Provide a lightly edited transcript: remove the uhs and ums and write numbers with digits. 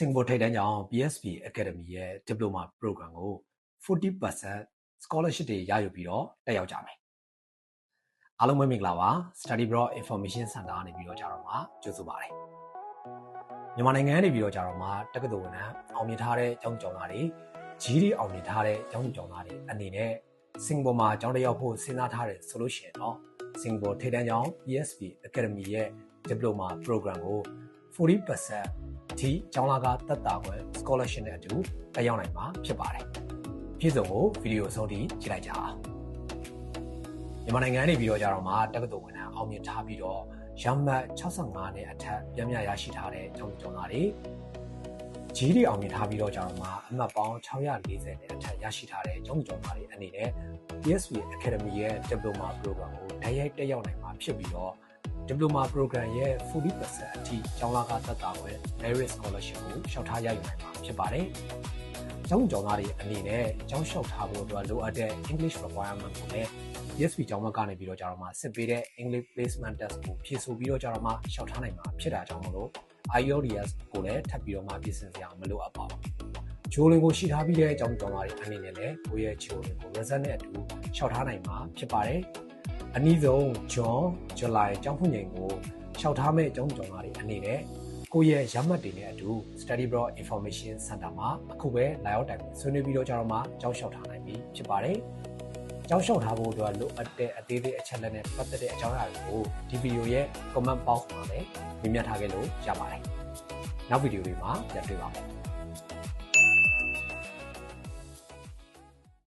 Singapore ထိပ်တန်းကျောင်း BSP Academy ရဲ့ Diploma Program ကို 40% Scholarship တွေရယူပြီးတော့တက်ရောက်ကြမယ်။အားလုံးပဲမင်္ဂလာပါ Study Abroad Information Center ကနေပြီးတော့ကြတော့မှကြိုဆိုပါရစေ။မြန်မာနိုင်ငံကနေပြီးတော့ကြတော့မှတက္ကသိုလ်ဝန်ထမ်းအောင်မြင်ထားတဲ့ကျောင်းသားတွေ GD အောင်မြင်ထားတဲ့ကျောင်းသားတွေအနေနဲ့ Singapore မှာကျောင်းတက်ရောက်ဖို့စဉ်းစားထားတယ်ဆိုလို့ရှိရင်တော့ Singapore ထိပ်တန်းကျောင်း BSP Academy ရဲ့ Diploma Program ကို 40% ဒီကျောင်းသားကသက်တာခွင့် scholarship နဲ့အတူတက်ရောက်နိုင်မှာဖြစ်ပါတယ်။ပြည်စုံကိုဗီဒီယိုအဆုံးထိကြည့်လိုက်ကြအောင်။မြန်မာနိုင်ငံနေပြီးတော့ကြတော့မှတက္ကသိုလ်ဝန်ထမ်းအောင်မြင်ထားပြီးတော့ရမှတ်65နဲ့အထက်ပြည့်မြတ်ရရှိထားတဲ့ကျောင်းသားတွေ GD အောင်မြင်ထားပြီးတော့ကြတော့မှအမှတ်ပေါင်း640နဲ့အထက်ရရှိထားတဲ့ကျောင်းသားတွေအနေနဲ့ BSP Academy ရဲ့ Diploma Program ကိုတိုက်ရိုက်တက်ရောက်နိုင်မှာဖြစ်ပြီးတော့Diploma Program ရဲ့ 40% အထိကျောင်းသားကသက်တာခွင့် Merit Scholarship ကိုလျှောက်ထားရယူနိုင်မှာဖြစ်ပါတယ်။ကျောင်းသားတွေအနေနဲ့ကျောင်းလျှောက်ထားဖို့အတွက်လိုအပ်တဲ့ English requirement ကိုလည်း BSP ကျောင်းဘက်ကနေပြီးတော့ကြတော့မှစစ်ပေးတဲ့ English Placement Test ကိုဖြည့်ဆို့ပြီးတော့ကြတော့မှလျှောက်ထားနိုင်မှာဖြစ်တာကြောင့်မလို့ IELTS ကိုလည်းထပ်ပြီးတော့မှပြင်ဆင်စရာမလိုအပ်ပါဘူး။ဂျိုလင်ကိုရှိထားပြီးတဲ့ကျောင်းသားတွေအနေနဲ့လည်းကိုယ့်ရဲ့ဂျိုလင်ကို result နဲ့အတူလျှောက်ထားနိုင်မှာဖြစ်ပါတယ်။အနည်းဆုံးဇွန်၊ဇူလိုင်ကျောင်းဖွင့်ချိန်ကိုလျှောက်ထားမဲ့ကျောင်းသားတွေအနေနဲ့ကိုယ့်ရဲ့ရမှတ်တွေနဲ့အတူ Study Abroad Information Center မှာအခုပဲလာရောက်တိုင်ဆွေးနွေးပြီးတော့ကြတော့မှကျောင်းလျှောက်ထားနိုင်ပြီဖြစ်ပါတယ်။ကျောင်းလျှောက်ထားဖို့အတွက်လိုအပ်တဲ့အသေးသေးအချက်လက်နဲ့ပတ်သက်တဲ့အကြောင်းအရာတွေကိုဒီဗီဒီယိုရဲ့ comment box မှာလည်းမြင်မြတ်ထားခဲ့လို့ရပါတယ်။နောက်ဗီဒီယိုတွေမှာပြန်တွေ့ပါမယ်။